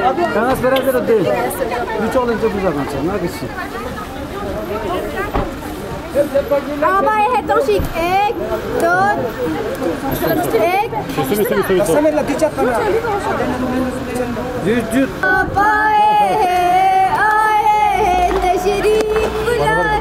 Teraz wyrazy rodziny. Wyczoleń to dużo znaczy, na wyższy. Obaj hetoshik, ek, dot, ek. Samir la dichat pana. Düz. Obay aaye tashreef bulan.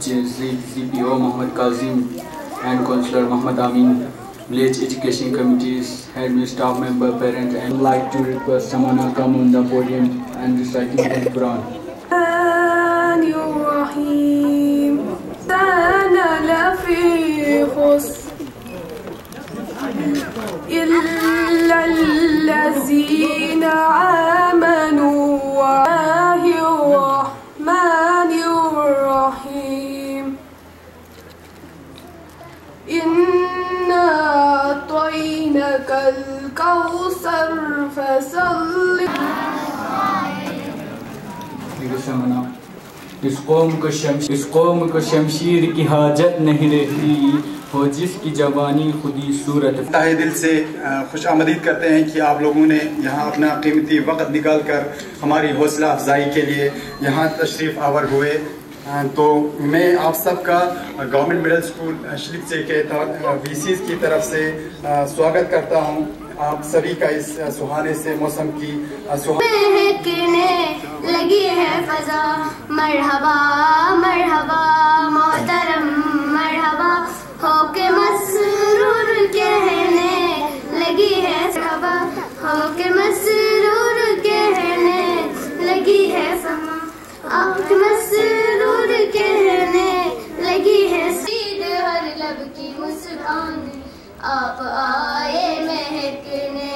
CPO Mohammad Kazim and Councillor Muhammad Amin, village education committees, head staff member, parents, and like to request someone to come on the podium and reciting the Quran. إلا الذين آمنوا والله الرحمن الرحيم إنا أعطيناك الكوثر فصل اس قوم کو شمشیر کی حاجت نہیں رہتی ہو جس کی جوانی خودی صورت. تہہ دل سے خوش آمدید کرتے ہیں کہ آپ لوگوں نے یہاں اپنا قیمتی وقت نکال کر ہماری حوصلہ افزائی کے لیے یہاں تشریف آور ہوئے. تو میں آپ سب کا گورنمنٹ مڈل اسکول شلک سے کے VCs کی طرف سے سواگت کرتا ہوں آپ سبھی کا اس سہانے سے موسم کی لگی ہے فضا. مرحبا مرحبا محترم مرحبا ہو کے مسرور کہنے لگی ہے. مرحبا ہو کے مسرور کہنے لگی ہے. آپ کے مسرور کہنے لگی ہے. سید ہر لب کی مسکان آپ آئے مہکنے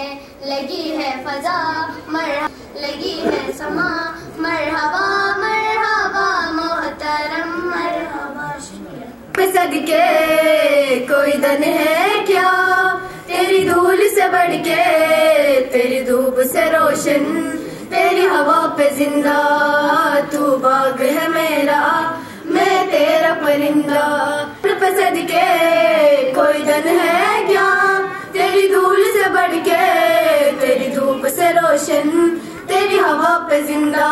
لگی ہے فضا. مرحبا لگی ہے سما. مرحبا مرحبا محترم مرحبا. صدقے کوئی دن ہے کیا تیری دھول سے بڑھ کے, تیری دھوپ سے روشن, تیری ہوا پہ زندہ. تو باغ ہے میرا میں تیرا پرندہ. صدقے کوئی دن ہے کیا تیری دھول سے بڑھ کے, تیری دھوپ سے روشن, تیری ہوا پہ زندہ.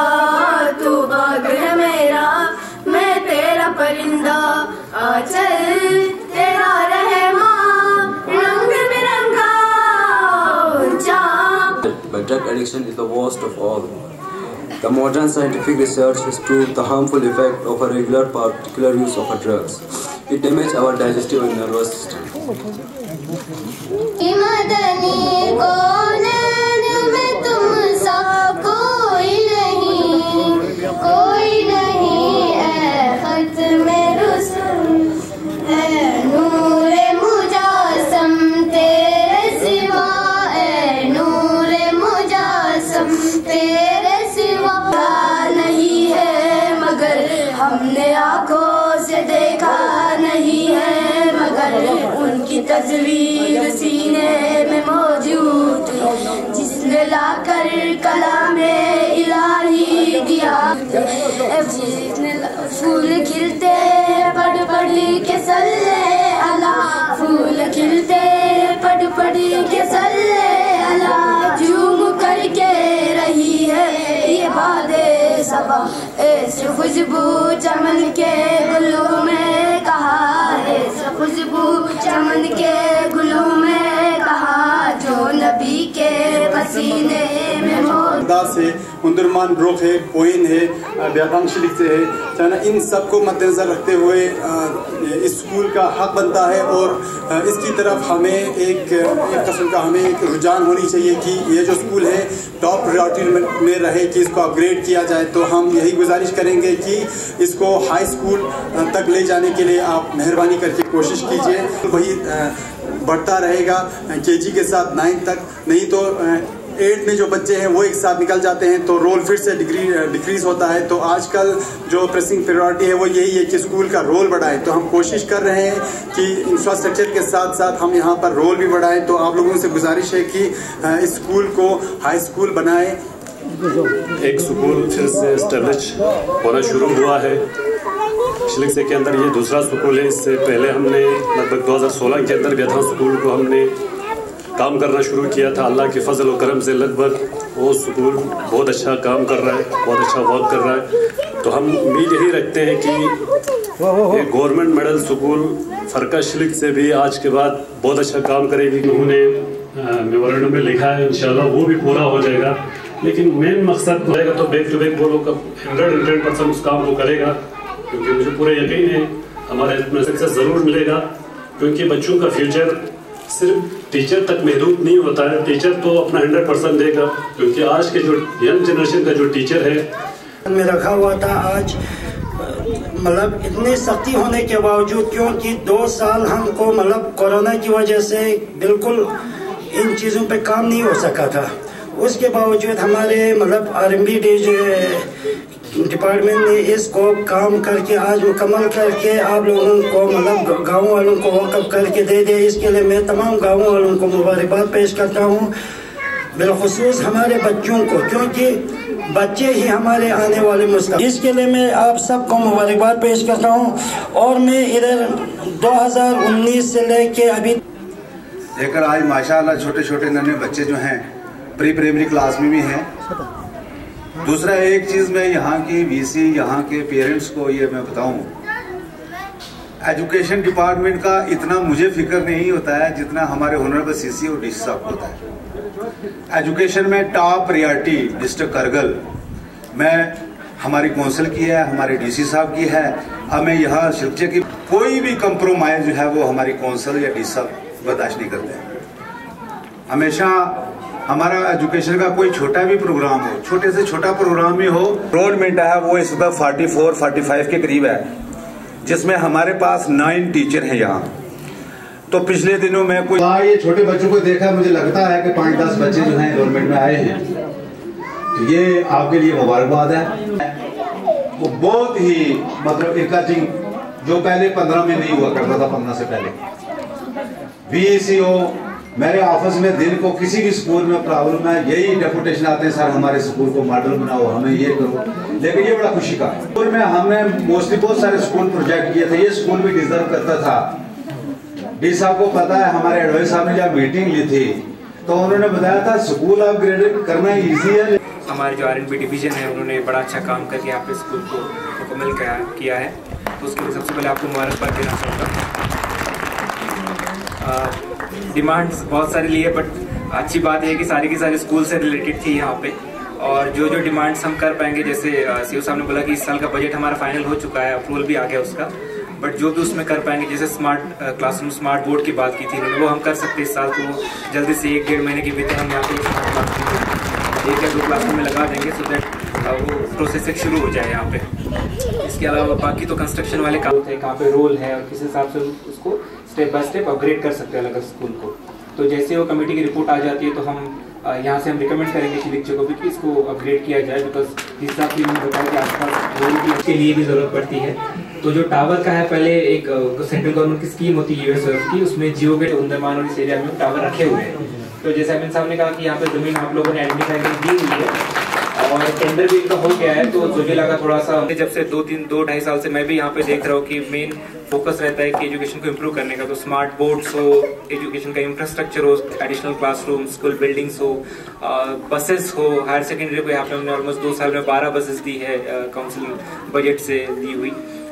تو باغ ہے میرا میں تیرا پرندہ. چل تیرا رہمان رنگ برنگا اونچا. But drug addiction is the worst of all. The modern scientific research has proved the harmful effect of a regular particular use of drugs. It damages our digestive and nervous system. کوئی نہیں اے خط میں رسول, اے نور مجسم تیرے سوا, اے نور مجسم تیرے سوا. نہیں ہے مگر ہم نے آنکھوں سے دیکھا نہیں ہے, مگر ان کی تصویر سینے میں موجود جس نے لا کر کلام الہی دیا. پھول کھلتے پڑھ پڑھ کے صلی اللہ, پھول کھلتے پڑھ پڑھ کے صلی اللہ. جھوم کر کے رہی ہے یہ باد صبا, ایسے خوشبو چمن کے گلوں میں کہا, ایسے خوشبو چمن کے گلوں میں کہا, جو نبی کے پسینے میں موت. بغداد سے, اندرمان بروک ہے, کوئن ہے, بیابان شلیک سے ہے, چاہنا ان سب کو مد نظر رکھتے ہوئے اس اسکول کا حق بنتا ہے اور اس کی طرف ہمیں ایک قسم کا ہمیں ایک رجحان ہونی چاہیے کہ یہ جو اسکول ہے ٹاپ پریورٹی میں رہے, کہ اس کو اپ گریڈ کیا جائے. تو ہم یہی گزارش کریں گے کہ اس کو ہائی اسکول تک لے جانے کے لیے آپ مہربانی کر کے کوشش کیجیے. وہی بڑھتا رہے گا کے جی کے ساتھ 9 تک, نہیں تو 8 میں جو بچے ہیں وہ ایک ساتھ نکل جاتے ہیں تو رول پھر سے ڈکریز ہوتا ہے. تو آج کل جو پریسنگ پریورٹی ہے وہ یہی ہے کہ اسکول کا رول بڑھائے. تو ہم کوشش کر رہے ہیں کہ انفراسٹرکچر کے ساتھ ساتھ ہم یہاں پر رول بھی بڑھائیں. تو آپ لوگوں سے گزارش ہے کہ اس اسکول کو ہائی اسکول بنائیں. ایک اسکول پھر سے اسٹیبلش ہونا شروع ہوا ہے شلک سے کے اندر. یہ دوسرا اسکول ہے. اس سے پہلے ہم نے لگ بھگ 2016 کے اندر بیاتھا اسکول کو ہم نے کام کرنا شروع کیا تھا. اللہ کے فضل و کرم سے لگ بھگ وہ اسکول بہت اچھا کام کر رہا ہے, بہت اچھا ورک کر رہا ہے. تو ہم امید یہی رکھتے ہیں کہ گورنمنٹ ماڈل اسکول فرقہ شلک سے بھی آج کے بعد بہت اچھا کام کرے گی. انہوں نے میمورنڈم میں لکھا ہے, انشاءاللہ وہ بھی پورا ہو جائے گا. لیکن مین مقصد رہے گا تو بیک ٹو بیک وہ لوگ 100% اس کام کو کرے گا, کیونکہ مجھے پورا یقین ہے ہمارے میں سکسیس ضرور ملے گا. کیونکہ بچوں کا فیوچر صرف ٹیچر تک محدود نہیں ہوتا ہے. ٹیچر تو اپنا 100% دے گا, کیونکہ آج کے جو ینگ جنریشن کا جو ٹیچر ہے میں رکھا ہوا تھا. آج مطلب اتنی سختی ہونے کے باوجود, کیونکہ 2 سال ہم کو مطلب کورونا کی وجہ سے بالکل ان چیزوں پہ کام نہیں ہو سکا تھا. اس کے باوجود ہمارے مطلب RMB ڈپارٹمنٹ نے اس کو کام کر کے آج مکمل کر کے آپ لوگوں کو مطلب گاؤں والوں کو وقف کر کے دے دیا. اس کے لیے میں تمام گاؤں والوں کو مبارکباد پیش کرتا ہوں, بالخصوص ہمارے بچوں کو, کیونکہ بچے ہی ہمارے آنے والے مستقبل. اس کے لیے میں آپ سب کو مبارکباد پیش کرتا ہوں. اور میں ادھر 2019 سے لے کے ابھی دیکھ کر آج ماشاءاللہ چھوٹے چھوٹے ننے بچے جو ہیں پری پرائمری کلاس میں بھی ہیں. دوسرا ایک چیز میں یہاں کی VC یہاں کے پیرنٹس کو یہ میں بتاؤں, ایجوکیشن ڈپارٹمنٹ کا اتنا مجھے فکر نہیں ہوتا ہے جتنا ہمارے آنریبل CC اور DC صاحب ہوتا ہے. ایجوکیشن میں ٹاپ پریارٹی ڈسٹرکٹ کرگل میں ہماری کونسل کی ہے, ہمارے DC صاحب کی ہے. ہمیں یہاں شلچے کی کوئی بھی کمپرومائز جو ہے وہ ہماری کونسل یا DC صاحب برداشت نہیں کرتے ہیں. ہمیشہ ہمارا ایجوکیشن کا کوئی چھوٹا بھی پروگرام ہو, چھوٹے سے چھوٹا پروگرام بھی ہو, انرولمنٹ ہے وہ اس وقت 44-45 کے قریب ہے, جس میں ہمارے پاس 9 ٹیچر ہیں یہاں. تو پچھلے دنوں میں کوئی یہ چھوٹے بچوں کو دیکھا, مجھے لگتا ہے کہ 5-10 بچے جو ہیں انرولمنٹ میں آئے ہیں. تو یہ آپ کے لیے مبارکباد ہے. وہ بہت ہی مطلب انکریجنگ, جو پہلے 15 میں نہیں ہوا کرتا تھا. 15 سے پہلے VCO میرے آفس میں دن کو کسی بھی سکول میں پرابلم ہے, یہی ڈیپوٹیشن آتے ہیں, سر ہمارے سکول کو ماڈل بناؤ, ہمیں یہ کرو. لیکن یہ بڑا خوشی کا سکول میں ہم نے موسٹلی بہت سارے سکول پروجیکٹ کیے تھے. یہ سکول بھی ڈیزرو کرتا تھا. ڈی صاحب کو پتا ہے, ہمارے ایڈوائز صاحب نے جب میٹنگ لی تھی تو انہوں نے بتایا تھا سکول اپ گریڈ کرنا ایزی ہے. ہمارے جو RNB ڈویژن ہے انہوں نے بڑا اچھا کام کر کے یہاں پہ اسکول کو مکمل کیا ہے. تو اس کے لیے سب سے پہلے آپ کو مبارکباد دینا چاہوں گا. ڈیمانڈس بہت ساری لی ہے, بٹ اچھی بات ہے کہ ساری کی ساری اسکول سے ریلیٹڈ تھی یہاں پہ. اور جو ڈیمانڈس ہم کر پائیں گے, جیسے CO صاحب نے بولا کہ اس سال کا بجٹ ہمارا فائنل ہو چکا ہے, اپروول بھی آ گیا اس کا, بٹ جو بھی اس میں کر پائیں گے, جیسے smart class room smart board کی بات کی تھی انہوں نے, وہ ہم کر سکتے اس سال. تو وہ جلدی سے 1-1.5 مہینے کے بھیتر ہم یہاں پہ 1 یا 2 کلاس روم میں لگا دیں گے, سو دیٹ وہ پروسیس ایک شروع ہو جائے یہاں پہ. اس کے علاوہ باقی تو کنسٹرکشن والے کام تھے, کہاں پہ رول ہے اور کس حساب سے اس کو step by step upgrade کر سکتے ہیں الگ اسکول کو. تو جیسے وہ کمیٹی کی رپورٹ آ جاتی ہے تو ہم یہاں سے ہم ریکمینڈ کریں گے کہ بچوں کو بھی کہ اس کو اپ گریڈ کیا جائے, بیکاز جس حساب سے انہوں نے بتایا کہ آس پاس رول کی اس کے لیے بھی ضرورت پڑتی ہے. تو جو ٹاور کا ہے, پہلے ایک سینٹرل گورنمنٹ کی اسکیم ہوتی ہے US کی, اس میں جیو گیٹ اندرمان اور اس ایریا میں ٹاور رکھے ہوئے ہیں. تو جیسے امین صاحب نے کہا کہ یہاں پہ زمین آپ لوگوں نے آئیڈینٹیفائی کر دی ہوئی ہے اور ٹینڈر بھی ان کا ہو گیا ہے. تو مجھے لگا تھوڑا سا, جب سے 2-2.5 سال سے میں بھی یہاں پہ دیکھ رہا ہوں کہ مین فوکس رہتا ہے کہ ایجوکیشن کو امپروو کرنے کا. تو اسمارٹ بورڈس ہو, ایجوکیشن کا انفراسٹرکچر ہو, additional class room, school buildings ہو, بسز ہو. ہائر سیکنڈری کو یہاں پہ ہم نے آلموسٹ 2 سال میں 12 بسز دی ہے کاؤنسل بجٹ سے دی ہوئی.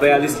42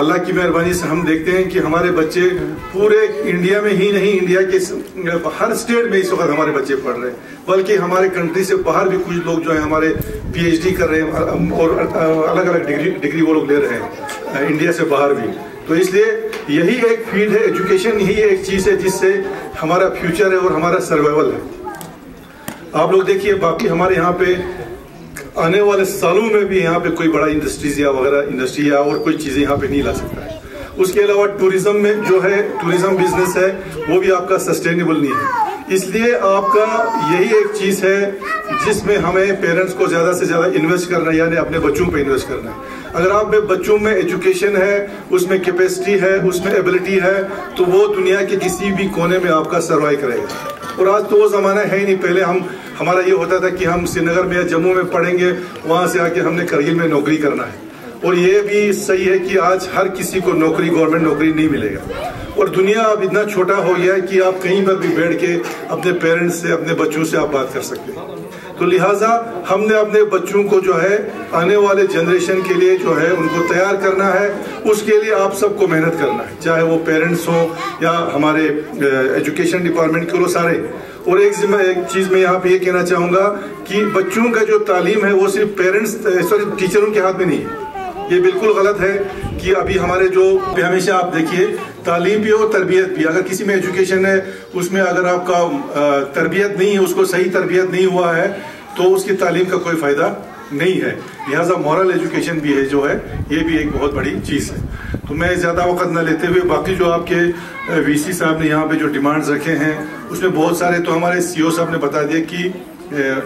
اللہ کی مہربانی سے ہم دیکھتے ہیں کہ ہمارے بچے پورے انڈیا میں ہی نہیں، انڈیا کے ہر اسٹیٹ میں اس وقت ہمارے بچے پڑھ رہے ہیں، بلکہ ہمارے کنٹری سے باہر بھی کچھ لوگ جو ہیں ہمارے پی ایچ ڈی کر رہے ہیں اور الگ الگ ڈگری وہ لوگ لے رہے ہیں انڈیا سے باہر بھی. تو اس لیے یہی ایک فیلڈ ہے، ایجوکیشن ہی ایک چیز ہے جس سے ہمارا فیوچر ہے اور ہمارا سروائیول ہے. آپ لوگ دیکھیے باقی ہمارے یہاں پہ آنے والے سالوں میں بھی یہاں پہ کوئی بڑا انڈسٹریز یا وغیرہ انڈسٹری یا اور کوئی چیزیں یہاں پہ نہیں لا سکتا ہے. اس کے علاوہ ٹوریزم میں جو ہے ٹوریزم بزنس ہے وہ بھی آپ کا سسٹینیبل نہیں ہے. اس لیے آپ کا یہی ایک چیز ہے جس میں ہمیں پیرنٹس کو زیادہ سے زیادہ انویسٹ کرنا ہے، یعنی اپنے بچوں پہ انویسٹ کرنا ہے. اگر آپ میں بچوں میں ایجوکیشن ہے، اس میں کیپیسٹی ہے، اس میں ایبلٹی ہے، تو وہ دنیا کے کسی بھی کونے میں آپ کا سروائیو کرے گا. اور آج تو وہ زمانہ ہے ہی نہیں. پہلے ہمارا یہ ہوتا تھا کہ ہم سری نگر میں یا جموں میں پڑھیں گے، وہاں سے آ کے ہم نے کرگل میں نوکری کرنا ہے. اور یہ بھی صحیح ہے کہ آج ہر کسی کو نوکری، گورنمنٹ نوکری نہیں ملے گا. اور دنیا اب اتنا چھوٹا ہو گیا ہے کہ آپ کہیں پر بھی بیٹھ کے اپنے پیرنٹس سے، اپنے بچوں سے آپ بات کر سکتے ہیں. تو لہٰذا ہم نے اپنے بچوں کو جو ہے آنے والے جنریشن کے لیے جو ہے ان کو تیار کرنا ہے. اس کے لیے آپ سب کو محنت کرنا ہے، چاہے وہ پیرنٹس ہوں یا ہمارے ایجوکیشن ڈپارٹمنٹ کے لوگ سارے. اور ایک چیز میں یہاں پہ یہ کہنا چاہوں گا کہ بچوں کا جو تعلیم ہے وہ صرف ٹیچروں کے ہاتھ میں نہیں ہے. یہ بالکل غلط ہے کہ ابھی ہمارے جو ہمیشہ آپ دیکھیے تعلیم بھی ہو، تربیت بھی. اگر کسی میں ایجوکیشن ہے، اس میں اگر آپ کا تربیت نہیں ہے، اس کو صحیح تربیت نہیں ہوا ہے، تو اس کی تعلیم کا کوئی فائدہ نہیں ہے. لہٰذا مورل ایجوکیشن بھی ہے جو ہے یہ بھی ایک بہت بڑی چیز ہے. تو میں زیادہ وقت نہ لیتے ہوئے باقی جو آپ کے وی سی صاحب نے یہاں پہ جو ڈیمانڈز رکھے ہیں اس میں بہت سارے تو ہمارے سی او صاحب نے بتا دیا کہ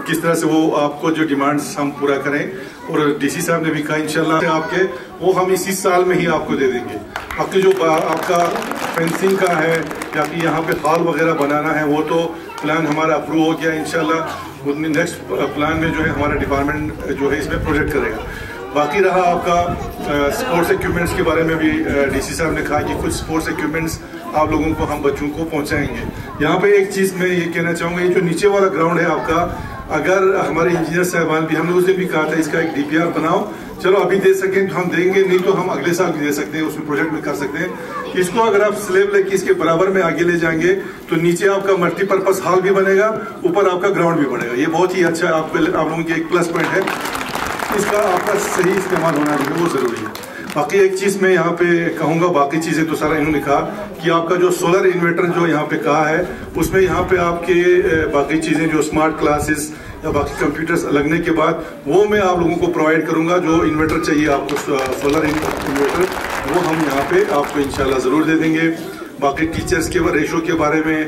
کس طرح سے وہ آپ کو جو ڈیمانڈز ہم پورا کریں. اور ڈی سی صاحب نے بھی کہا انشاءاللہ آپ کے وہ ہم اسی سال میں ہی آپ کو دے دیں گے. باقی جو آپ کا فینسنگ کا ہے یا کہ یہاں پہ ہال وغیرہ بنانا ہے وہ تو پلان ہمارا اپروو ہو گیا. انشاءاللہ نیکسٹ پلان میں جو ہے ہمارا ڈپارٹمنٹ جو ہے اس میں پروجیکٹ کرے گا. باقی رہا آپ کا اسپورٹس ایکوپمنٹس کے بارے میں بھی ڈی سی صاحب نے کہا کہ کچھ اسپورٹس ایکوپمنٹس آپ لوگوں کو، ہم بچوں کو پہنچائیں گے. یہاں پہ ایک چیز میں یہ کہنا چاہوں گا، یہ جو نیچے والا گراؤنڈ ہے آپ کا، اگر ہمارے انجینئر صاحبان بھی، ہم نے اس دن بھی کہا تھا اس کا ایک ڈی پی آر بناؤ. چلو ابھی دے سکیں تو ہم دیں گے، نہیں تو ہم اگلے سال بھی دے سکتے ہیں، اس میں پروجیکٹ میں کر سکتے ہیں. اس کو اگر آپ سلیب لے کے اس کے برابر میں آگے لے جائیں گے تو نیچے آپ کا ملٹی پرپز ہال بھی بنے گا، اوپر آپ کا گراؤنڈ بھی بنے گا. یہ بہت ہی اچھا آپ لوگوں کی ایک پلس پوائنٹ ہے. اس کا آپ کا صحیح استعمال ہونا جو ہے وہ ضروری ہے. باقی ایک چیز میں یہاں پہ کہوں گا، باقی چیزیں تو سارا انہوں نے کہا کہ آپ کا جو سولر انورٹر جو یہاں پہ کہا ہے اس میں یہاں پہ آپ کے باقی چیزیں جو اسمارٹ کلاسز یا باقی کمپیوٹرز لگنے کے بعد وہ میں آپ لوگوں کو پرووائڈ کروں گا. جو انورٹر چاہیے آپ کو سولر انورٹر وہ ہم یہاں پہ آپ کو انشاءاللہ ضرور دے دیں گے. باقی ٹیچرز کے ریشو کے بارے میں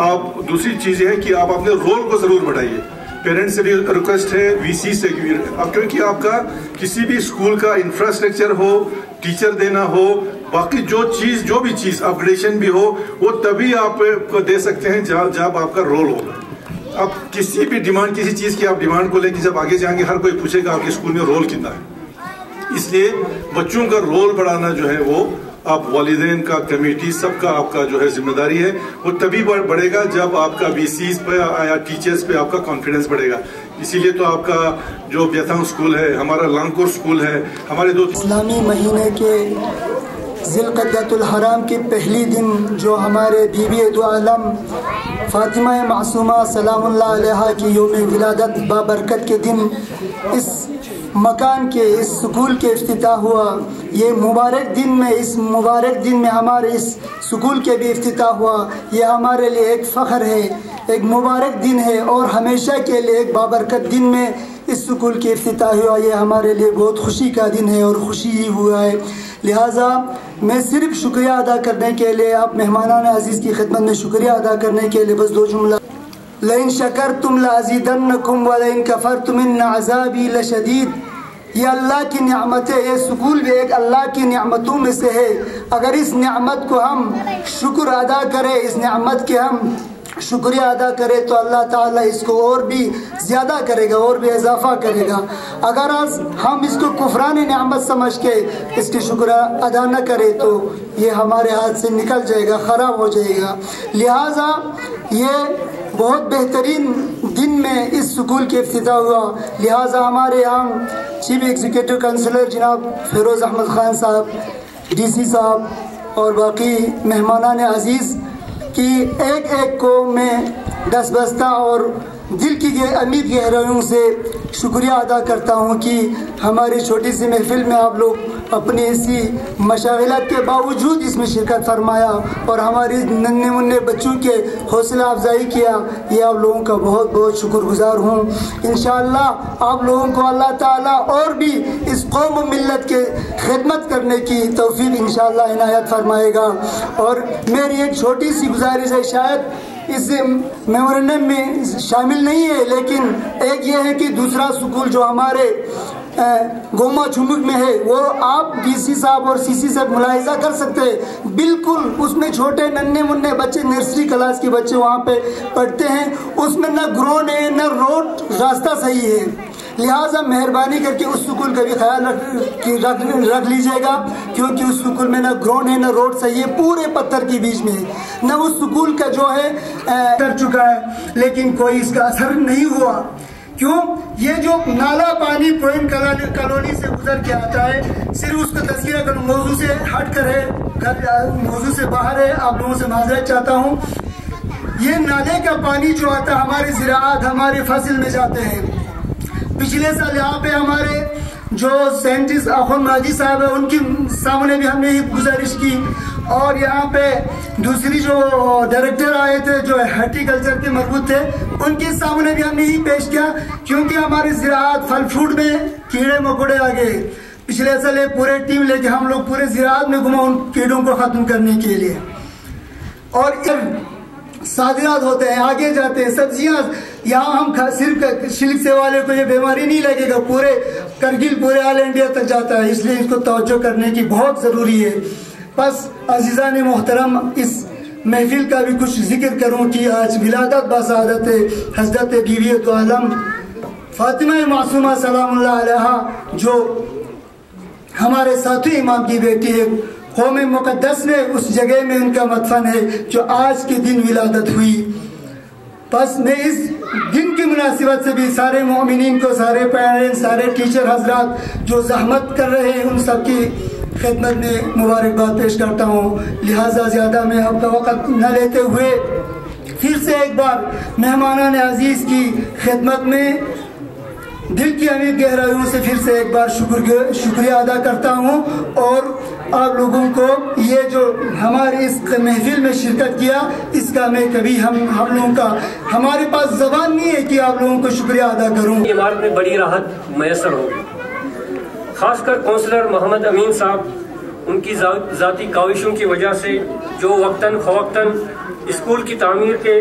آپ دوسری چیز یہ ہے کہ آپ اپنے رول کو ضرور بڑھائیے. پیرنٹس سے بھی ریکویسٹ ہے، وی سی سے کیونکہ آپ کا کسی بھی اسکول کا انفراسٹرکچر ہو، ٹیچر دینا ہو، باقی جو بھی چیز اپ گریڈیشن بھی ہو، وہ تبھی آپ کو دے سکتے ہیں جب آپ کا رول ہوگا. اب کسی بھی ڈیمانڈ، کسی چیز کی آپ ڈیمانڈ کو لے کے جب آگے جائیں گے ہر کوئی پوچھے گا آپ کے اسکول میں رول کتنا ہے. اس لیے بچوں کا رول بڑھانا جو ہے وہ آپ والدین کا، کمیٹی سب کا آپ کا جو ہے ذمہ داری ہے. وہ تبھی بڑھے گا جب آپ کا وی سیز پہ یا ٹیچرز پہ آپ کا کانفیڈنس بڑھے گا. اسی لیے تو آپ کا جو بیتھانگ اسکول ہے، ہمارا لانکور اسکول ہے، ہمارے دو اسلامی مہینے کے ذی القعدۃ الحرام کے پہلی دن جو ہمارے بی بی دو عالم فاطمہ معصومہ سلام اللہ علیہا کی یوم ولادت بابرکت کے دن اس مکان کے، اس سکول کے افتتاح ہوا. یہ مبارک دن میں ہمارے اس سکول کے بھی افتتاح ہوا. یہ ہمارے لیے ایک فخر ہے، ایک مبارک دن ہے اور ہمیشہ کے لیے ایک بابرکت دن میں اس سکول کے افتتاح ہوا. یہ ہمارے لیے بہت خوشی کا دن ہے اور خوشی ہی ہوا ہے. لہٰذا میں صرف شکریہ ادا کرنے کے لیے، آپ مہمانان عزیز کی خدمت میں شکریہ ادا کرنے کے لیے بس دو جملہ: لَإِن شَكَرْتُمْ لَأَزِيدَنَّكُمْ وَلَإِن كَفَرْتُمْ إِنَّ عَذَابِي لَشَدِيدٌ. یہ اللہ کی نعمت ہے، یہ سکول بھی ایک اللہ کی نعمتوں میں سے ہے. اگر اس نعمت کو ہم شکر ادا کریں، اس نعمت کے ہم شکریہ ادا کرے تو اللہ تعالیٰ اس کو اور بھی زیادہ کرے گا، اور بھی اضافہ کرے گا. اگر ہم اس کو کفران نعمت سمجھ کے اس کی شکر ادا نہ کرے تو یہ ہمارے ہاتھ سے نکل جائے گا، خراب ہو جائے گا. لہٰذا یہ بہت بہترین دن میں اس سکول کے افتتاح ہوا. لہٰذا ہمارے یہاں چیف ایگزیکٹو کونسلر جناب فیروز احمد خان صاحب، DC صاحب اور باقی مہمانان عزیز کی ایک ایک کو میں دست بستہ اور دل کی عمیق گہرائیوں سے شکریہ ادا کرتا ہوں کہ ہماری چھوٹی سی محفل میں آپ لوگ اپنی اسی مشاغلات کے باوجود اس میں شرکت فرمایا اور ہماری ننھے منھے بچوں کے حوصلہ افزائی کیا. یہ آپ لوگوں کا بہت بہت شکر گزار ہوں. انشاءاللہ آپ لوگوں کو اللہ تعالیٰ اور بھی اس قوم و ملت کے خدمت کرنے کی توفیق انشاءاللہ عنایت فرمائے گا. اور میری ایک چھوٹی سی گزارش ہے، شاید اس میمورنڈم میں شامل نہیں ہے، لیکن ایک یہ ہے کہ دوسرا سکول جو ہمارے گوما چھمک میں ہے وہ آپ DC صاحب اور CC صاحب ملاحظہ کر سکتے ہیں. بالکل اس میں چھوٹے ننھے منھے بچے نرسری کلاس کے بچے وہاں پہ پڑھتے ہیں. اس میں نہ گراؤنڈ ہے نہ روڈ راستہ صحیح ہے. لہٰذا مہربانی کر کے اس سکول کا بھی خیال رکھ لیجئے گا، کیونکہ اس سکول میں نہ گراؤنڈ ہے نہ روڈ صحیح ہے، پورے پتھر کے بیچ میں ہے. نہ اس سکول کا جو ہے کر چکا ہے لیکن کوئی اس کا اثر نہیں ہوا. کیوں؟ یہ جو نالا پانی پوائنٹ کالونی سے گزر کے آتا ہے، صرف اس کا تذکرہ کروں، موضوع سے ہٹ کر ہے، موضوع سے باہر ہے، آپ لوگوں سے معذرت چاہتا ہوں. یہ نالے کا پانی جو آتا ہے ہماری زراعت ہماری فصل میں جاتے ہیں. پچھلے سال یہاں پہ ہمارے جو سائنٹسٹ اخون ماجی صاحب ہیں ان کے سامنے بھی ہم نے یہ گزارش کی، اور یہاں پہ دوسری جو ڈائریکٹر آئے تھے جو ہارٹیکلچر کے مربوط تھے ان کے سامنے بھی ہم نے یہ پیش کیا، کیونکہ ہماری زراعت پھل فروٹ میں کیڑے مکوڑے آ گئے. پچھلے سال ایک پورے ٹیم لے کے ہم لوگ پورے زراعت میں گھما ان کیڑوں کو ختم کرنے کے لیے. اور صادرات ہوتے ہیں، آگے جاتے ہیں. سبزیاں یہاں ہم صرف شلک سے والے کو یہ بیماری نہیں لگے گا، پورے کرگل پورے آل انڈیا تک جاتا ہے، اس لیے اس کو توجہ کرنے کی بہت ضروری ہے. بس عزیزان محترم، اس محفل کا بھی کچھ ذکر کروں کہ آج ولادت بسعادت حضرت بیوی دو عالم فاطمہ معصومہ سلام اللہ علیہا، جو ہمارے ساتویں امام کی بیٹی ہے. قوم مقدس میں اس جگہ میں ان کا مدفن ہے جو آج کے دن ولادت ہوئی. بس میں اس دن کی مناسبت سے بھی سارے مومنین کو، سارے پیرنٹس، سارے ٹیچر حضرات جو زحمت کر رہے ہیں ان سب کی خدمت میں مبارکباد پیش کرتا ہوں. لہٰذا زیادہ میں آپ کا وقت نہ لیتے ہوئے پھر سے ایک بار مہمانان عزیز کی خدمت میں دل کی عمیق گہرائیوں سے پھر سے ایک بار شکریہ ادا کرتا ہوں. اور آپ لوگوں کو یہ جو ہماری اس محفل میں شرکت کیا، اس کا میں کبھی ہم لوگوں کا ہمارے پاس زبان نہیں ہے کہ آپ لوگوں کو شکریہ ادا کروں. عمارت میں بڑی راحت میسر ہوگی، خاص کر کونسلر محمد امین صاحب ان کی ذاتی کاوشوں کی وجہ سے جو وقتاً فوقتاً اسکول کی تعمیر کے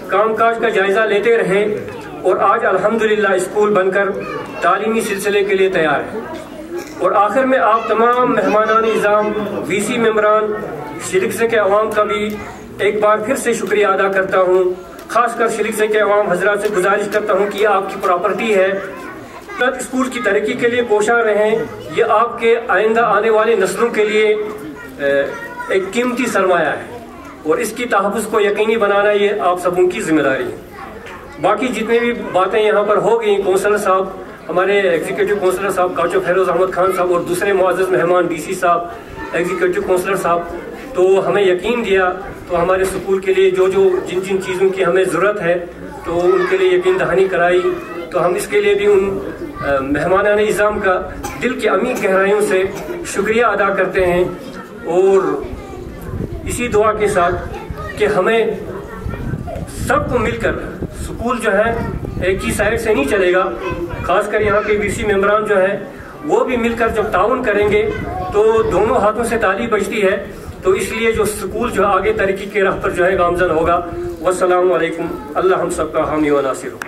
کام کاج کا جائزہ لیتے رہے اور آج الحمدللہ اسکول بن کر تعلیمی سلسلے کے لیے تیار ہے. اور آخر میں آپ تمام مہمانان نظام، VC ممبران، شرکت کے عوام کا بھی ایک بار پھر سے شکریہ ادا کرتا ہوں. خاص کر شرکت کے عوام حضرات سے گزارش کرتا ہوں کہ یہ آپ کی پراپرٹی ہے، اسکول کی ترقی کے لیے کوشاں رہیں. یہ آپ کے آئندہ آنے والے نسلوں کے لیے ایک قیمتی سرمایہ ہے اور اس کی تحفظ کو یقینی بنانا یہ آپ سبوں کی ذمہ داری ہے. باقی جتنے بھی باتیں یہاں پر ہو گئیں، کونسلر صاحب، ہمارے ایگزیکٹو کونسلر صاحب کاچو فیروز احمد خان صاحب اور دوسرے معزز مہمان DC صاحب، ایگزیکٹو کونسلر صاحب، تو ہمیں یقین دیا تو ہمارے سکول کے لیے جن چیزوں کی ہمیں ضرورت ہے تو ان کے لیے یقین دہانی کرائی. تو ہم اس کے لیے بھی ان مہمانان نظام کا دل کی عمیق گہرائیوں سے شکریہ ادا کرتے ہیں. اور اسی دعا کے ساتھ کہ ہمیں سب کو مل کر سکول جو ہے ایک ہی سائڈ سے نہیں چلے گا، خاص کر یہاں کے VC ممبران جو ہیں وہ بھی مل کر جب تعاون کریں گے تو دونوں ہاتھوں سے تالی بجتی ہے. تو اس لیے جو سکول جو آگے ترقی کے راہ پر جو ہے گامزن ہوگا. والسلام علیکم. اللہ ہم سب کا حامی و ناصر ہو.